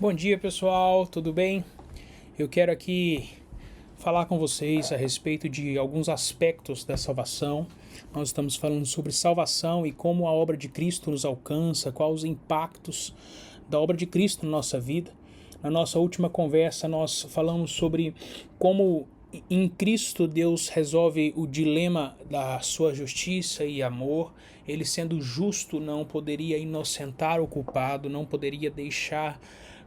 Bom dia, pessoal, tudo bem? Eu quero aqui falar com vocês a respeito de alguns aspectos da salvação. Nós estamos falando sobre salvação e como a obra de Cristo nos alcança, quais os impactos da obra de Cristo na nossa vida. Na nossa última conversa, nós falamos sobre como em Cristo Deus resolve o dilema da sua justiça e amor. Ele, sendo justo, não poderia inocentar o culpado, não poderia deixar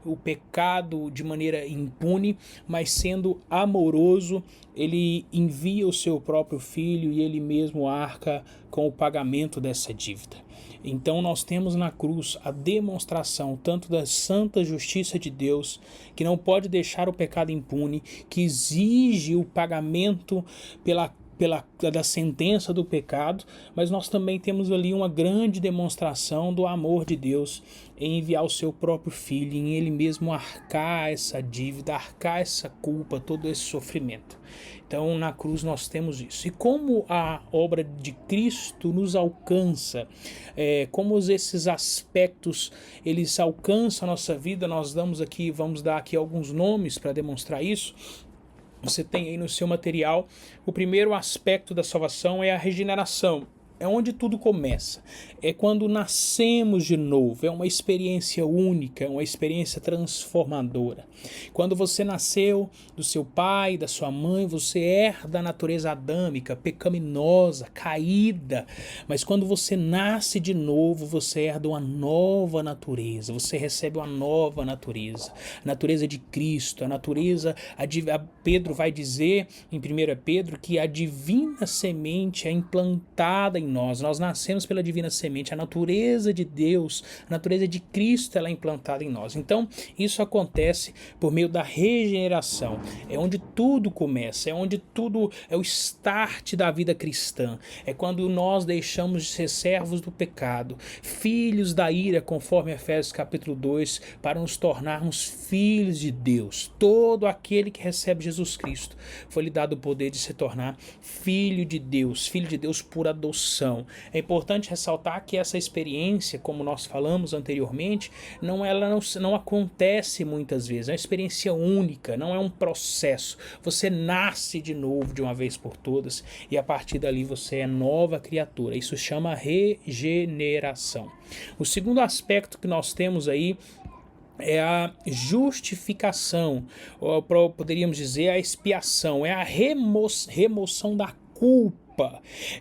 o pecado de maneira impune, mas sendo amoroso, ele envia o seu próprio filho e ele mesmo arca com o pagamento dessa dívida. Então nós temos na cruz a demonstração tanto da santa justiça de Deus, que não pode deixar o pecado impune, que exige o pagamento da sentença do pecado, mas nós também temos ali uma grande demonstração do amor de Deus em enviar o seu próprio filho, em ele mesmo arcar essa dívida, arcar essa culpa, todo esse sofrimento. Então na cruz nós temos isso. E como a obra de Cristo nos alcança, como esses aspectos eles alcançam a nossa vida, vamos dar aqui alguns nomes para demonstrar isso. Você tem aí no seu material, o primeiro aspecto da salvação é a regeneração. É onde tudo começa. É quando nascemos de novo. É uma experiência única, é uma experiência transformadora. Quando você nasceu do seu pai, da sua mãe, você herda a natureza adâmica, pecaminosa, caída. Mas quando você nasce de novo, você herda uma nova natureza. Você recebe uma nova natureza. A natureza de Cristo, a natureza... Pedro vai dizer em 1 Pedro que a divina semente é implantada em nós nascemos pela divina semente, a natureza de Deus, a natureza de Cristo, ela é implantada em nós. Então, isso acontece por meio da regeneração, é onde tudo começa, é onde tudo é o start da vida cristã, é quando nós deixamos de ser servos do pecado, filhos da ira, conforme Efésios capítulo 2, para nos tornarmos filhos de Deus. Todo aquele que recebe Jesus Cristo, foi lhe dado o poder de se tornar filho de Deus por adoção. É importante ressaltar que essa experiência, como nós falamos anteriormente, não acontece muitas vezes, é uma experiência única, não é um processo. Você nasce de novo de uma vez por todas e a partir dali você é nova criatura. Isso chama regeneração. O segundo aspecto que nós temos aí é a justificação, ou poderíamos dizer a expiação, é a remoção da culpa.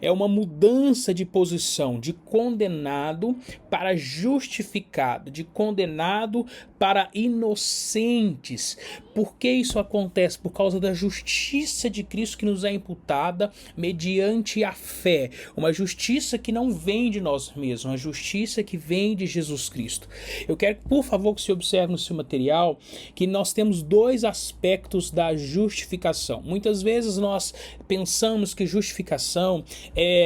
É uma mudança de posição, de condenado para justificado, de condenado para inocentes. Por que isso acontece? Por causa da justiça de Cristo que nos é imputada mediante a fé. Uma justiça que não vem de nós mesmos, uma justiça que vem de Jesus Cristo. Eu quero, por favor, que você observe no seu material que nós temos dois aspectos da justificação. Muitas vezes nós pensamos que justificação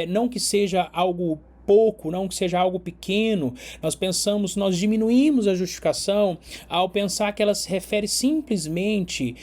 não que seja algo pouco, não que seja algo pequeno. Nós diminuímos a justificação ao pensar que ela se refere simplesmente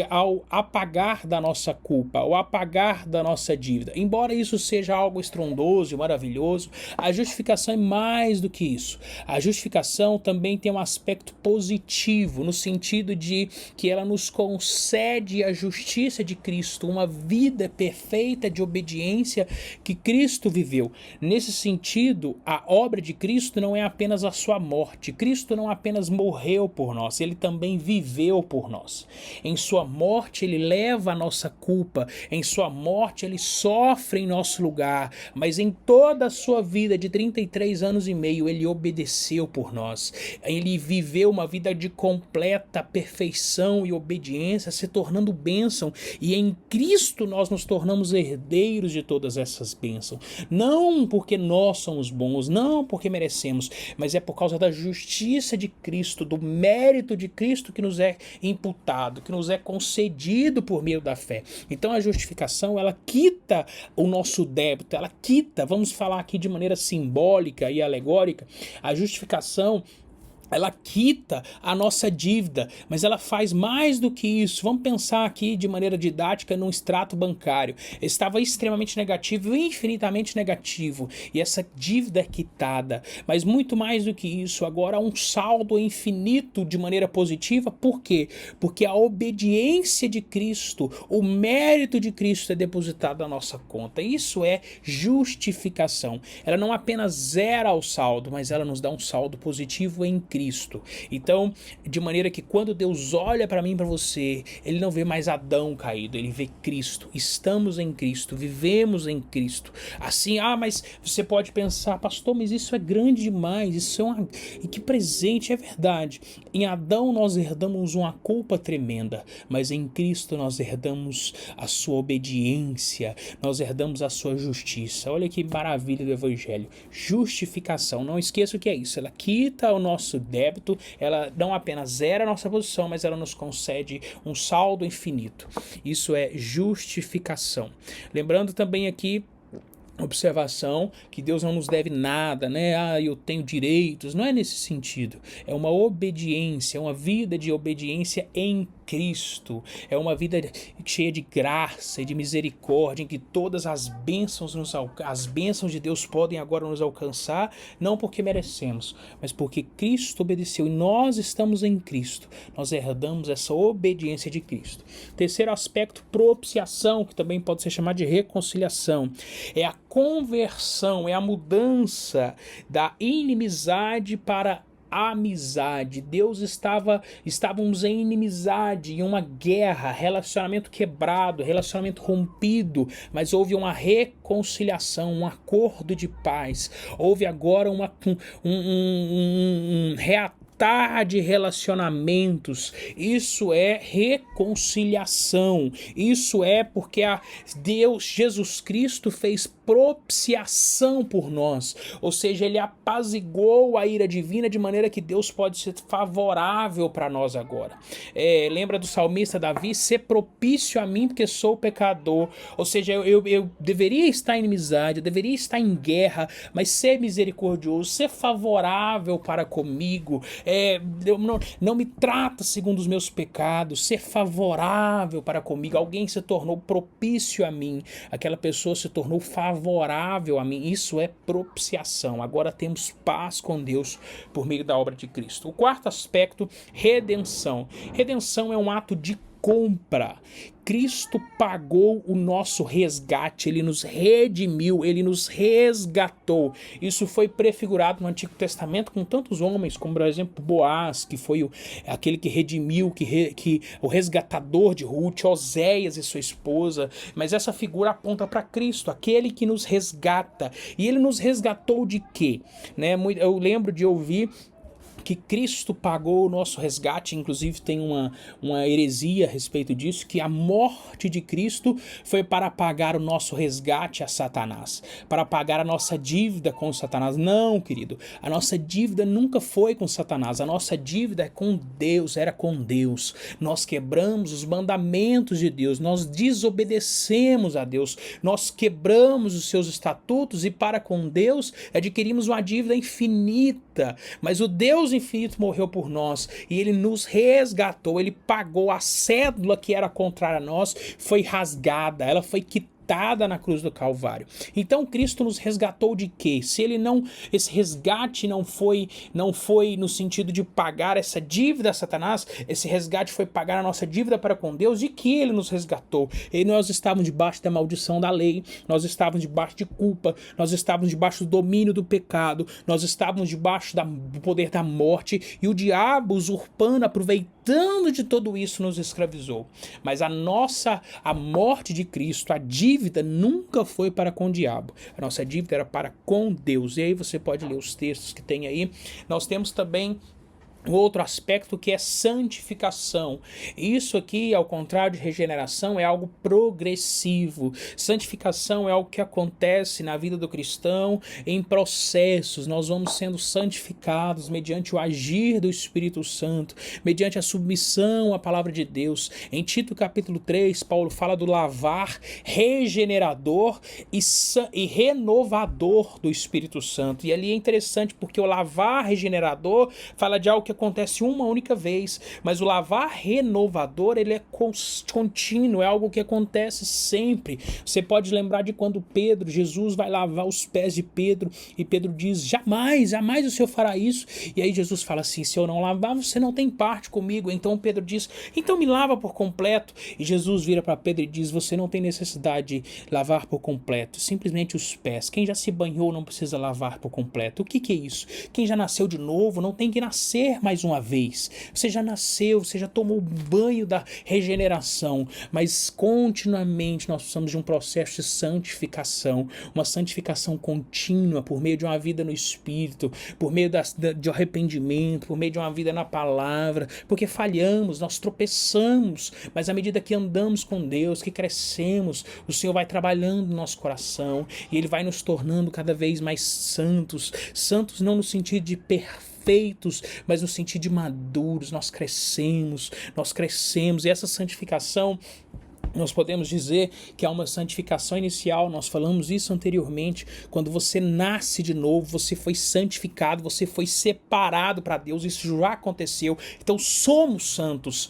ao apagar da nossa culpa, ao apagar da nossa dívida. Embora isso seja algo estrondoso e maravilhoso, a justificação é mais do que isso. A justificação também tem um aspecto positivo, no sentido de que ela nos concede a justiça de Cristo, uma vida perfeita de obediência que Cristo viveu. Nesse sentido, a obra de Cristo não é apenas a sua morte. Cristo não apenas morreu por nós, ele também viveu por nós. Em sua morte, ele leva a nossa culpa. Em sua morte, ele sofre em nosso lugar. Mas em toda a sua vida de 33 anos e meio, ele obedeceu por nós. Ele viveu uma vida de completa perfeição e obediência, se tornando bênção. E em Cristo nós nos tornamos herdeiros de todas essas bênçãos. Não porque nós somos bons, não porque merecemos, mas é por causa da justiça de Cristo, do mérito de Cristo que nos é imputado, que nos é concedido por meio da fé. Então a justificação, ela quita o nosso débito, ela quita, vamos falar aqui de maneira simbólica e alegórica, a justificação ela quita a nossa dívida, mas ela faz mais do que isso. Vamos pensar aqui de maneira didática num extrato bancário. Estava extremamente negativo, infinitamente negativo, e essa dívida é quitada. Mas muito mais do que isso, agora há um saldo infinito de maneira positiva. Por quê? Porque a obediência de Cristo, o mérito de Cristo é depositado na nossa conta. Isso é justificação. Ela não apenas zera o saldo, mas ela nos dá um saldo positivo em Cristo. Então, de maneira que quando Deus olha para mim e para você, Ele não vê mais Adão caído, Ele vê Cristo. Estamos em Cristo, vivemos em Cristo. Assim, mas você pode pensar, pastor, mas isso é grande demais, isso é e que presente, é verdade. Em Adão nós herdamos uma culpa tremenda, mas em Cristo nós herdamos a sua obediência, nós herdamos a sua justiça. Olha que maravilha do Evangelho. Justificação, não esqueça o que é isso, ela quita o nosso débito, ela não apenas zera a nossa posição, mas ela nos concede um saldo infinito. Isso é justificação. Lembrando também aqui, observação, que Deus não nos deve nada, né? Eu tenho direitos. Não é nesse sentido. É uma obediência, uma vida de obediência em Cristo. É uma vida cheia de graça e de misericórdia, em que todas as bênçãos de Deus podem agora nos alcançar, não porque merecemos, mas porque Cristo obedeceu e nós estamos em Cristo. Nós herdamos essa obediência de Cristo. Terceiro aspecto, propiciação, que também pode ser chamado de reconciliação. É a conversão, é a mudança da inimizade para amizade. Estávamos em inimizade, em uma guerra, relacionamento quebrado, relacionamento rompido, mas houve uma reconciliação, um acordo de paz. Houve agora um reatar de relacionamentos. Isso é reconciliação. Isso é porque Deus, Jesus Cristo, fez propiciação por nós, ou seja, ele apaziguou a ira divina de maneira que Deus pode ser favorável para nós agora. Lembra do salmista Davi? Ser propício a mim porque sou pecador, ou seja, eu deveria estar em inimizade, eu deveria estar em guerra, mas ser misericordioso, ser favorável para comigo, não me trata segundo os meus pecados, ser favorável para comigo. Alguém se tornou propício a mim, aquela pessoa se tornou favorável a mim. Isso é propiciação. Agora temos paz com Deus por meio da obra de Cristo. O quarto aspecto, redenção. Redenção é um ato de compra. Cristo pagou o nosso resgate, ele nos redimiu, ele nos resgatou. Isso foi prefigurado no Antigo Testamento com tantos homens, como por exemplo Boaz, que foi aquele que redimiu, o resgatador de Ruth, Oséias e sua esposa. Mas essa figura aponta para Cristo, aquele que nos resgata. E ele nos resgatou de quê? Eu lembro de ouvir que Cristo pagou o nosso resgate, inclusive tem uma heresia a respeito disso, que a morte de Cristo foi para pagar o nosso resgate a Satanás, para pagar a nossa dívida com Satanás. Não, querido, a nossa dívida nunca foi com Satanás, a nossa dívida é com Deus, era com Deus. Nós quebramos os mandamentos de Deus, nós desobedecemos a Deus, nós quebramos os seus estatutos e para com Deus adquirimos uma dívida infinita, mas o Deus infinito morreu por nós e ele nos resgatou, ele pagou a cédula que era contrária a nós, foi rasgada, ela foi quitada na cruz do Calvário. Então Cristo nos resgatou de quê? Esse resgate não foi no sentido de pagar essa dívida a Satanás, esse resgate foi pagar a nossa dívida para com Deus. De que ele nos resgatou? E nós estávamos debaixo da maldição da lei, nós estávamos debaixo de culpa, nós estávamos debaixo do domínio do pecado, nós estávamos debaixo do poder da morte, e o diabo, usurpando, aproveitando de tudo isso, nos escravizou. Mas a morte de Cristo, a dívida nunca foi para com o diabo. A nossa dívida era para com Deus. E aí você pode ler os textos que tem aí. Nós temos também outro aspecto que é santificação. Isso aqui, ao contrário de regeneração, é algo progressivo. Santificação é algo que acontece na vida do cristão em processos. Nós vamos sendo santificados mediante o agir do Espírito Santo, mediante a submissão à palavra de Deus. Em Tito capítulo 3, Paulo fala do lavar regenerador e renovador do Espírito Santo. E ali é interessante porque o lavar regenerador fala de algo que acontece uma única vez, mas o lavar renovador, ele é contínuo, é algo que acontece sempre. Você pode lembrar de quando Jesus vai lavar os pés de Pedro, e Pedro diz, jamais, jamais o Senhor fará isso, e aí Jesus fala assim, se eu não lavar, você não tem parte comigo. Então Pedro diz, então me lava por completo, e Jesus vira para Pedro e diz, você não tem necessidade de lavar por completo, simplesmente os pés. Quem já se banhou não precisa lavar por completo. O que é isso? Quem já nasceu de novo não tem que nascer mais uma vez. Você já nasceu, você já tomou o banho da regeneração, mas continuamente nós precisamos de um processo de santificação, uma santificação contínua por meio de uma vida no Espírito, por meio de arrependimento, por meio de uma vida na palavra, porque falhamos, nós tropeçamos, mas à medida que andamos com Deus, que crescemos, o Senhor vai trabalhando no nosso coração e Ele vai nos tornando cada vez mais santos, santos não no sentido de perfeitos, mas no sentido de maduros. Nós crescemos, e essa santificação, nós podemos dizer que há uma santificação inicial, nós falamos isso anteriormente, quando você nasce de novo, você foi santificado, você foi separado para Deus, isso já aconteceu, então somos santos,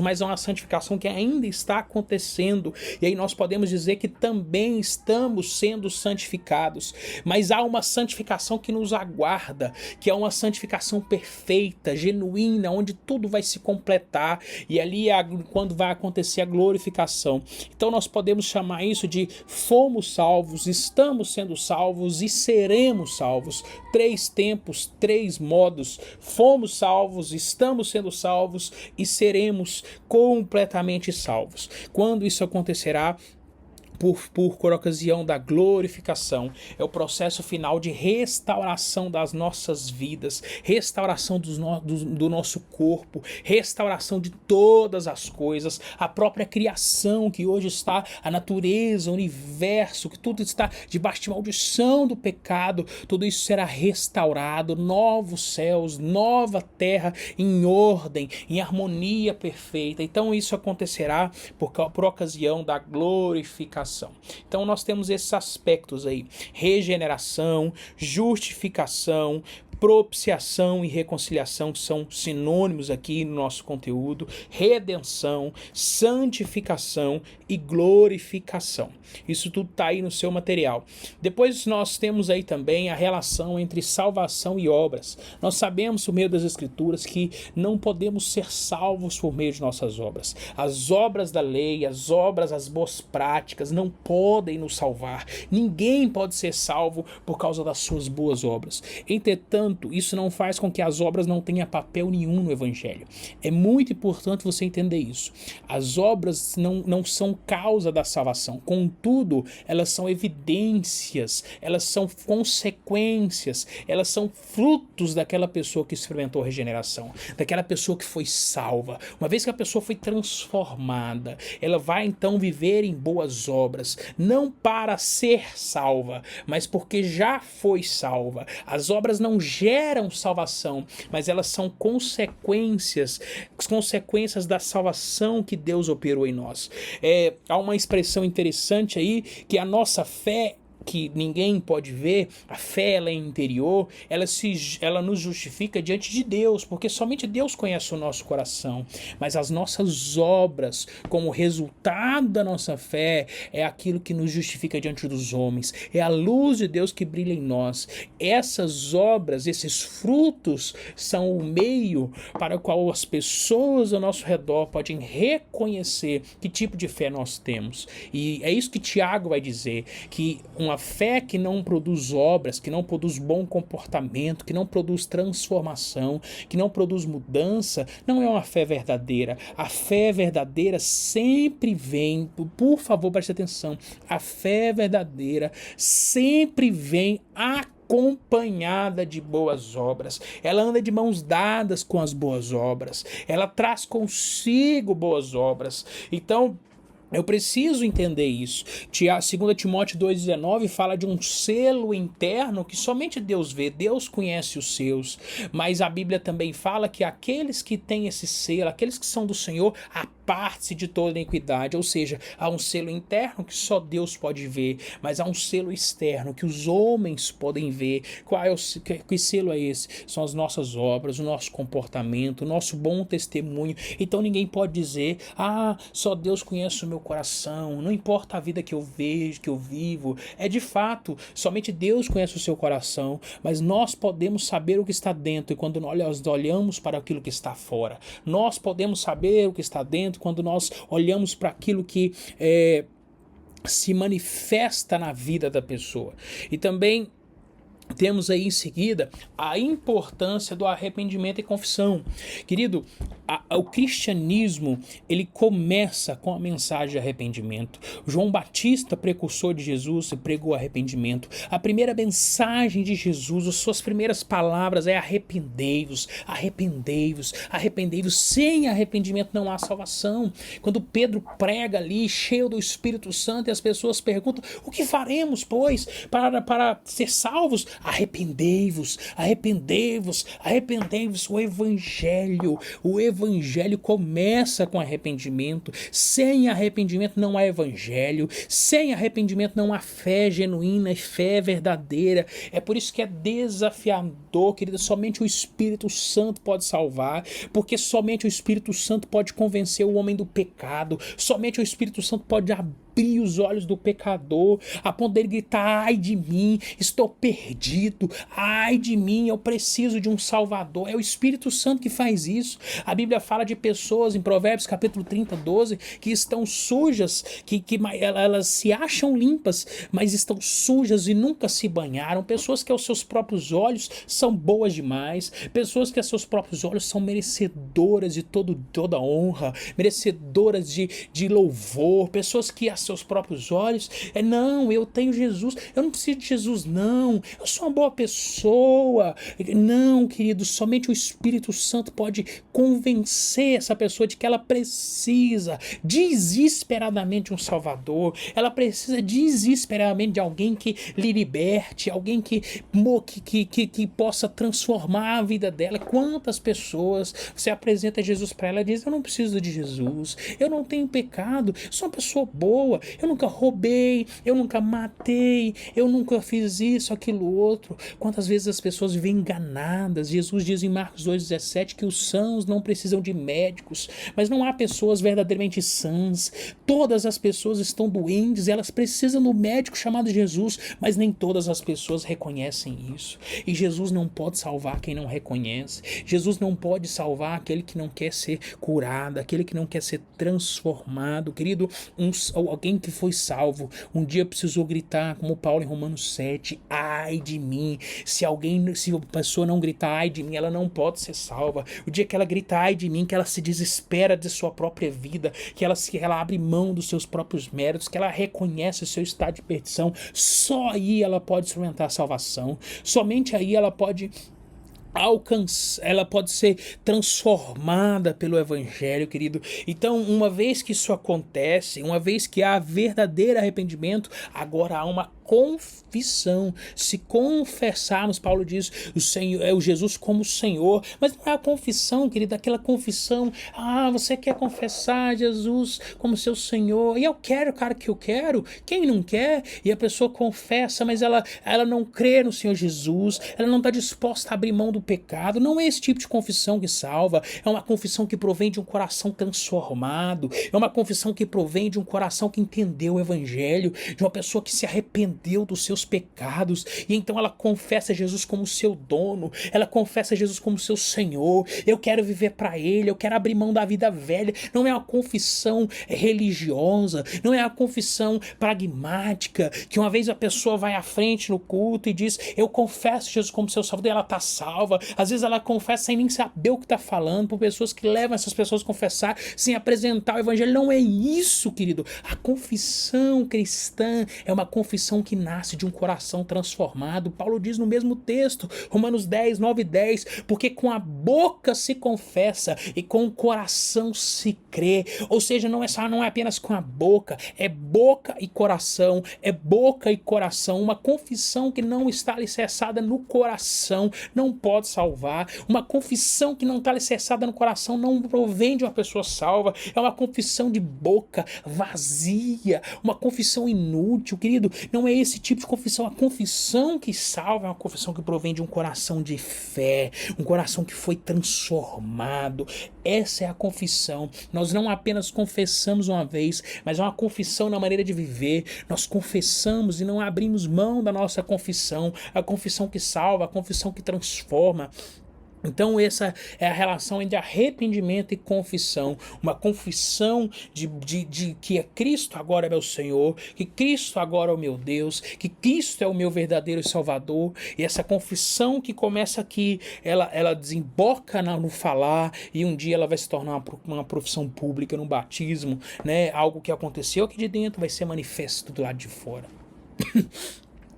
mas é uma santificação que ainda está acontecendo, e aí nós podemos dizer que também estamos sendo santificados, mas há uma santificação que nos aguarda, que é uma santificação perfeita, genuína, onde tudo vai se completar, e ali é quando vai acontecer a glorificação. Então nós podemos chamar isso de fomos salvos, estamos sendo salvos e seremos salvos. 3 tempos, 3 modos. Fomos salvos, estamos sendo salvos e seremos completamente salvos. Quando isso acontecerá? Por ocasião da glorificação, é o processo final de restauração das nossas vidas, restauração do nosso corpo, restauração de todas as coisas, a própria criação que hoje está, a natureza, o universo, que tudo está debaixo de maldição do pecado, tudo isso será restaurado, novos céus, nova terra em ordem, em harmonia perfeita. Então isso acontecerá por ocasião da glorificação. Então nós temos esses aspectos aí: regeneração, justificação, propiciação e reconciliação, que são sinônimos aqui no nosso conteúdo, redenção, santificação e glorificação. Isso tudo está aí no seu material. Depois nós temos aí também a relação entre salvação e obras. Nós sabemos por meio das Escrituras que não podemos ser salvos por meio de nossas obras. As obras da lei, as boas práticas não podem nos salvar. Ninguém pode ser salvo por causa das suas boas obras. Entretanto, isso não faz com que as obras não tenham papel nenhum no Evangelho. É muito importante você entender isso. As obras não são causa da salvação. Contudo, elas são evidências, elas são consequências, elas são frutos daquela pessoa que experimentou a regeneração, daquela pessoa que foi salva. Uma vez que a pessoa foi transformada, ela vai então viver em boas obras, não para ser salva, mas porque já foi salva. As obras não geram salvação, mas elas são consequências da salvação que Deus operou em nós. Há uma expressão interessante aí, que a nossa fé, que ninguém pode ver, a fé ela é interior, ela nos justifica diante de Deus, porque somente Deus conhece o nosso coração, mas as nossas obras, como resultado da nossa fé, é aquilo que nos justifica diante dos homens, é a luz de Deus que brilha em nós. Essas obras, esses frutos, são o meio para o qual as pessoas ao nosso redor podem reconhecer que tipo de fé nós temos, e é isso que Tiago vai dizer, que uma fé que não produz obras, que não produz bom comportamento, que não produz transformação, que não produz mudança, não é uma fé verdadeira. A fé verdadeira sempre vem, por favor, preste atenção, a fé verdadeira sempre vem acompanhada de boas obras, ela anda de mãos dadas com as boas obras, ela traz consigo boas obras. Então, eu preciso entender isso. 2 Timóteo 2,19 fala de um selo interno que somente Deus vê, Deus conhece os seus. Mas a Bíblia também fala que aqueles que têm esse selo, aqueles que são do Senhor, aparte-se de toda iniquidade. Ou seja, há um selo interno que só Deus pode ver, mas há um selo externo que os homens podem ver. Que selo é esse? São as nossas obras, o nosso comportamento, o nosso bom testemunho. Então ninguém pode dizer, só Deus conhece o meu coração, não importa a vida que eu vejo, que eu vivo. É de fato, somente Deus conhece o seu coração, mas nós podemos saber o que está dentro e quando nós olhamos para aquilo que está fora. Nós podemos saber o que está dentro quando nós olhamos para aquilo que se manifesta na vida da pessoa. E também temos aí em seguida a importância do arrependimento e confissão. Querido, o cristianismo, ele começa com a mensagem de arrependimento. João Batista, precursor de Jesus, pregou arrependimento. A primeira mensagem de Jesus, as suas primeiras palavras é arrependei-vos, arrependei-vos, arrependei-vos. Sem arrependimento não há salvação. Quando Pedro prega ali, cheio do Espírito Santo, e as pessoas perguntam, o que faremos, pois, para ser salvos? Arrependei-vos, arrependei-vos, arrependei-vos. O evangelho começa com arrependimento. Sem arrependimento não há evangelho. Sem arrependimento não há fé genuína e fé verdadeira. É por isso que é desafiador, querida. Somente o Espírito Santo pode salvar, porque somente o Espírito Santo pode convencer o homem do pecado. Somente o Espírito Santo pode abrir os olhos do pecador, a ponto dele gritar, ai de mim, estou perdido, ai de mim, eu preciso de um Salvador. É o Espírito Santo que faz isso. A Bíblia fala de pessoas, em Provérbios capítulo 30, 12, que estão sujas, que elas se acham limpas, mas estão sujas e nunca se banharam. Pessoas que aos seus próprios olhos são boas demais, pessoas que aos seus próprios olhos são merecedoras de toda honra, merecedoras de louvor, pessoas que seus próprios olhos, não, eu tenho Jesus, eu não preciso de Jesus não, eu sou uma boa pessoa. Não, querido, somente o Espírito Santo pode convencer essa pessoa de que ela precisa desesperadamente de um Salvador, ela precisa desesperadamente de alguém que lhe liberte, alguém que possa transformar a vida dela. Quantas pessoas você apresenta Jesus para ela e diz, eu não preciso de Jesus, eu não tenho pecado, sou uma pessoa boa, eu nunca roubei, eu nunca matei, eu nunca fiz isso, aquilo, outro. Quantas vezes as pessoas vivem enganadas? Jesus diz em Marcos 2,17 que os sãos não precisam de médicos, mas não há pessoas verdadeiramente sãs. Todas as pessoas estão doentes, elas precisam do médico chamado Jesus, mas nem todas as pessoas reconhecem isso. E Jesus não pode salvar quem não reconhece. Jesus não pode salvar aquele que não quer ser curado, aquele que não quer ser transformado. Querido, alguém que foi salvo, um dia precisou gritar, como Paulo em Romanos 7, ai de mim. Se a pessoa não gritar ai de mim, ela não pode ser salva. O dia que ela grita ai de mim, que ela se desespera de sua própria vida, que ela abre mão dos seus próprios méritos, que ela reconhece o seu estado de perdição, só aí ela pode experimentar a salvação. Somente aí ela pode ser transformada pelo Evangelho, querido. Então, uma vez que isso acontece, uma vez que há verdadeiro arrependimento, agora há uma confissão. Se confessarmos, Paulo diz, o Senhor é o Jesus como Senhor, mas não é a confissão, querido, aquela confissão, você quer confessar Jesus como seu Senhor, e eu quero, cara, que eu quero, quem não quer? E a pessoa confessa, mas ela não crê no Senhor Jesus, ela não está disposta a abrir mão do pecado. Não é esse tipo de confissão que salva, é uma confissão que provém de um coração transformado, é uma confissão que provém de um coração que entendeu o Evangelho, de uma pessoa que se arrependeu dos seus pecados, e então ela confessa Jesus como seu dono, ela confessa Jesus como seu Senhor. Eu quero viver para Ele, eu quero abrir mão da vida velha. Não é uma confissão religiosa, não é uma confissão pragmática, que uma vez a pessoa vai à frente no culto e diz, eu confesso Jesus como seu Salvador, e ela está salva. Às vezes ela confessa sem nem saber o que está falando, por pessoas que levam essas pessoas a confessar sem apresentar o Evangelho. Não é isso, querido. A confissão cristã é uma confissão que nasce de um coração transformado. Paulo diz no mesmo texto, Romanos 10, 9 e 10, porque com a boca se confessa e com o coração se crê. Ou seja, não é apenas com a boca, é boca e coração, é boca e coração. Uma confissão que não está alicerçada no coração não pode salvar. Uma confissão que não está alicerçada no coração não provém de uma pessoa salva. É uma confissão de boca vazia, uma confissão inútil, querido. Não é esse tipo de confissão. A confissão que salva é uma confissão que provém de um coração de fé, um coração que foi transformado. Essa é a confissão. Nós não apenas confessamos uma vez, mas é uma confissão na maneira de viver. Nós confessamos e não abrimos mão da nossa confissão, a confissão que salva, a confissão que transforma. Então essa é a relação entre arrependimento e confissão. Uma confissão de que Cristo agora é meu Senhor, que Cristo agora é o meu Deus, que Cristo é o meu verdadeiro Salvador. E essa confissão que começa aqui, ela desemboca no falar, e um dia ela vai se tornar uma profissão pública no batismo, né? Algo que aconteceu aqui de dentro vai ser manifesto do lado de fora.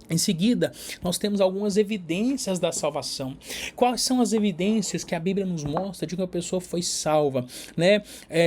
Em seguida, nós temos algumas evidências da salvação. Quais são as evidências que a Bíblia nos mostra de que a pessoa foi salva? Né?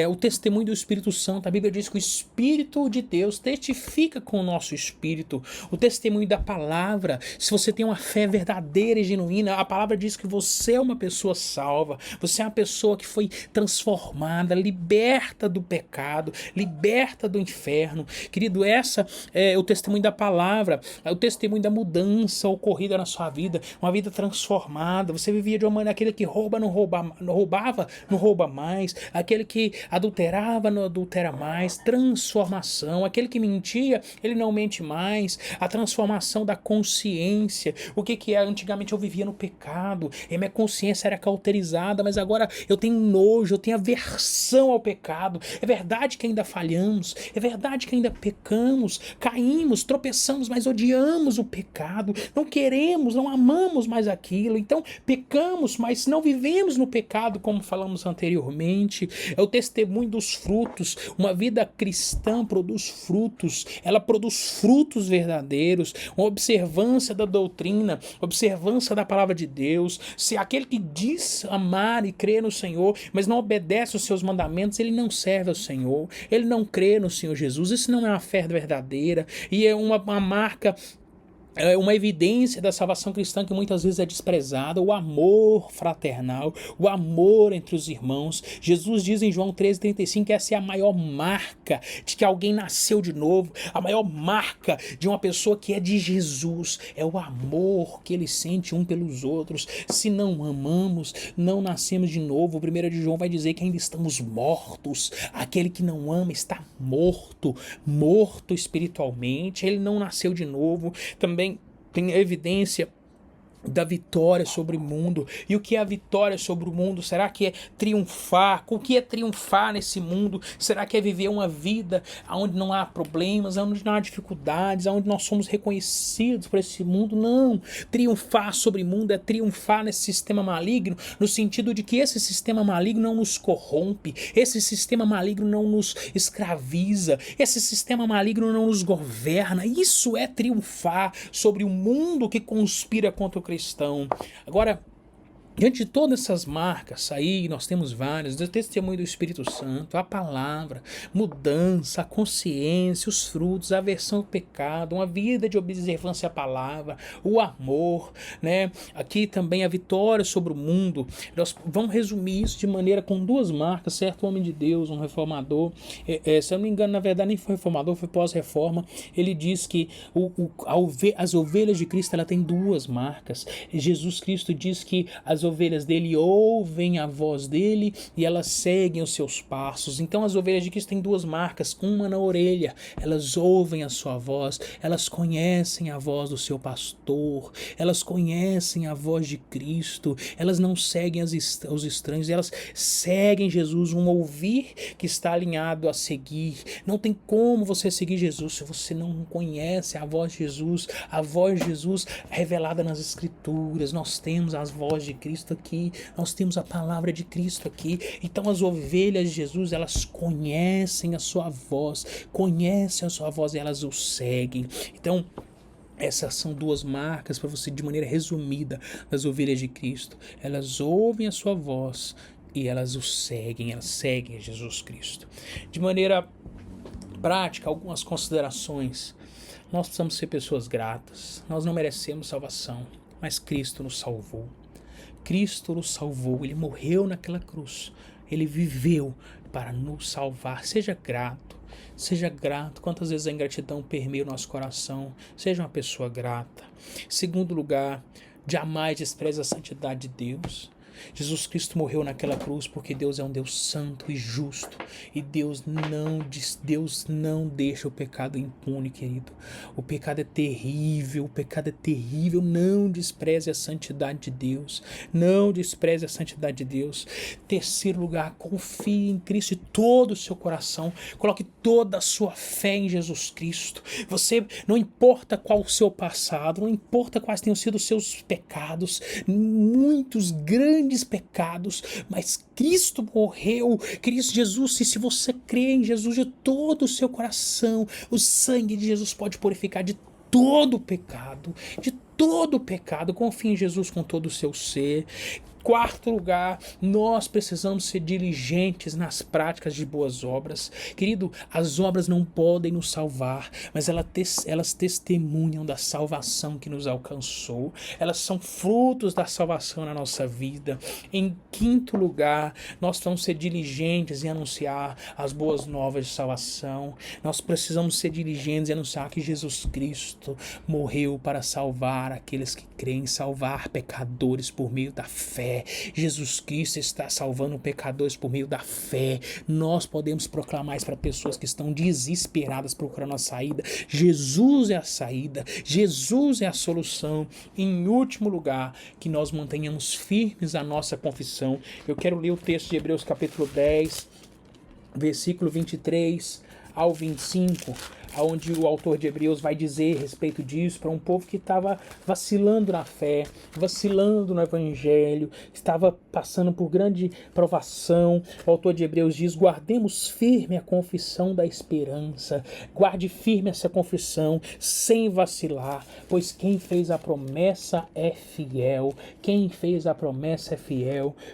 O testemunho do Espírito Santo. A Bíblia diz que o Espírito de Deus testifica com o nosso espírito. O testemunho da palavra. Se você tem uma fé verdadeira e genuína, a palavra diz que você é uma pessoa salva. Você é uma pessoa que foi transformada, liberta do pecado, liberta do inferno. Querido, essa é o testemunho da palavra. O testemunho da mudança ocorrida na sua vida, uma vida transformada. Você vivia de uma maneira, aquele que roubava, não rouba mais, aquele que adulterava, não adultera mais. Transformação. Aquele que mentia, ele não mente mais. A transformação da consciência. O que é? Antigamente eu vivia no pecado e minha consciência era cauterizada, mas agora eu tenho nojo, eu tenho aversão ao pecado. É verdade que ainda falhamos, é verdade que ainda pecamos, caímos, tropeçamos, mas odiamos o pecado, não queremos, não amamos mais aquilo, então pecamos, mas não vivemos no pecado, como falamos anteriormente. É o testemunho dos frutos. Uma vida cristã produz frutos, ela produz frutos verdadeiros, uma observância da doutrina, observância da palavra de Deus. Se aquele que diz amar e crer no Senhor, mas não obedece os seus mandamentos, ele não serve ao Senhor, ele não crê no Senhor Jesus. Isso não é uma fé verdadeira e é uma marca, é uma evidência da salvação cristã que muitas vezes é desprezada. O amor fraternal, o amor entre os irmãos. Jesus diz em João 13,35 que essa é a maior marca de que alguém nasceu de novo. A maior marca de uma pessoa que é de Jesus é o amor que ele sente um pelos outros. Se não amamos, não nascemos de novo. O 1 de João vai dizer que ainda estamos mortos. Aquele que não ama está morto, morto espiritualmente. Ele não nasceu de novo. Também tem evidência da vitória sobre o mundo. E o que é a vitória sobre o mundo? Será que é triunfar? O que é triunfar nesse mundo? Será que é viver uma vida onde não há problemas, onde não há dificuldades, onde nós somos reconhecidos por esse mundo? Não. Triunfar sobre o mundo é triunfar nesse sistema maligno, no sentido de que esse sistema maligno não nos corrompe, esse sistema maligno não nos escraviza, esse sistema maligno não nos governa. Isso é triunfar sobre o mundo que conspira contra o cristão. Agora, diante de todas essas marcas aí, nós temos várias, o testemunho do Espírito Santo, a palavra, mudança, a consciência, os frutos, a aversão ao pecado, uma vida de observância à palavra, o amor, né? Aqui também a vitória sobre o mundo. Nós vamos resumir isso de maneira com duas marcas, certo? Um homem de Deus, um reformador, se eu não me engano, na verdade nem foi reformador, foi pós-reforma. Ele diz que as ovelhas de Cristo, ela tem duas marcas. Jesus Cristo diz que as ovelhas dele ouvem a voz dele e elas seguem os seus passos. Então as ovelhas de Cristo têm duas marcas, uma na orelha, elas ouvem a sua voz, elas conhecem a voz do seu pastor, elas conhecem a voz de Cristo, elas não seguem os estranhos, elas seguem Jesus, um ouvir que está alinhado a seguir. Não tem como você seguir Jesus se você não conhece a voz de Jesus, a voz de Jesus revelada nas Escrituras. Nós temos as vozes de Cristo aqui, nós temos a palavra de Cristo aqui. Então as ovelhas de Jesus, elas conhecem a sua voz e elas o seguem. Então Essas são duas marcas para você, de maneira resumida, das ovelhas de Cristo. Elas ouvem a sua voz e elas seguem Jesus Cristo. De maneira prática, algumas considerações. Nós precisamos ser pessoas gratas. Nós não merecemos salvação, mas Cristo nos salvou. Cristo nos salvou, Ele morreu naquela cruz. Ele viveu para nos salvar. Seja grato. Seja grato. Quantas vezes a ingratidão permeia o nosso coração? Seja uma pessoa grata. Segundo lugar, jamais despreze a santidade de Deus. Jesus Cristo morreu naquela cruz porque Deus é um Deus santo e justo. E Deus não deixa o pecado impune, querido. O pecado é terrível, Não despreze a santidade de Deus. Não despreze a santidade de Deus. Terceiro lugar, confie em Cristo de todo o seu coração. Coloque toda a sua fé em Jesus Cristo. Você, não importa qual o seu passado, não importa quais tenham sido os seus pecados, muitos grandes pecados, mas Cristo morreu, Cristo Jesus, e se você crê em Jesus de todo o seu coração, o sangue de Jesus pode purificar de todo o pecado, confie em Jesus com todo o seu ser. Quarto lugar, nós precisamos ser diligentes nas práticas de boas obras. Querido, as obras não podem nos salvar, mas elas testemunham da salvação que nos alcançou. Elas são frutos da salvação na nossa vida. Em quinto lugar, nós precisamos ser diligentes em anunciar as boas novas de salvação. Nós precisamos ser diligentes em anunciar que Jesus Cristo morreu para salvar aqueles que creem, salvar pecadores por meio da fé. Jesus Cristo está salvando pecadores por meio da fé. Nós podemos proclamar isso para pessoas que estão desesperadas procurando a saída. Jesus é a saída, Jesus é a solução. Em último lugar, que nós mantenhamos firmes a nossa confissão. Eu quero ler o texto de Hebreus capítulo 10, versículo 23 ao 25, onde o autor de Hebreus vai dizer a respeito disso para um povo que estava vacilando na fé, vacilando no evangelho, estava passando por grande provação. O autor de Hebreus diz: guardemos firme a confissão da esperança, guarde firme essa confissão sem vacilar, pois quem fez a promessa é fiel.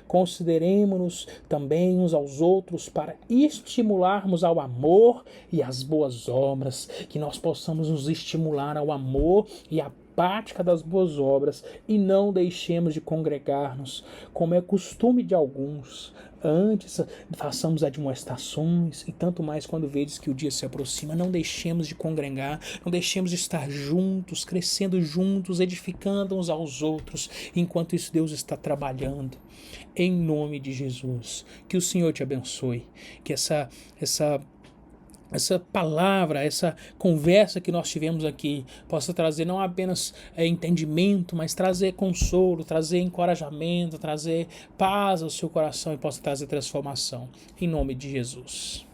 Consideremos-nos também uns aos outros para estimularmos ao amor e às boas obras, que nós possamos nos estimular ao amor e à prática das boas obras, e não deixemos de congregar-nos, como é costume de alguns. Antes façamos admoestações, e tanto mais quando vedes que o dia se aproxima. Não deixemos de congregar, não deixemos de estar juntos, crescendo juntos, edificando uns aos outros, enquanto isso Deus está trabalhando. Em nome de Jesus, que o Senhor te abençoe, que essa palavra, essa conversa que nós tivemos aqui possa trazer não apenas entendimento, mas trazer consolo, trazer encorajamento, trazer paz ao seu coração e possa trazer transformação. Em nome de Jesus.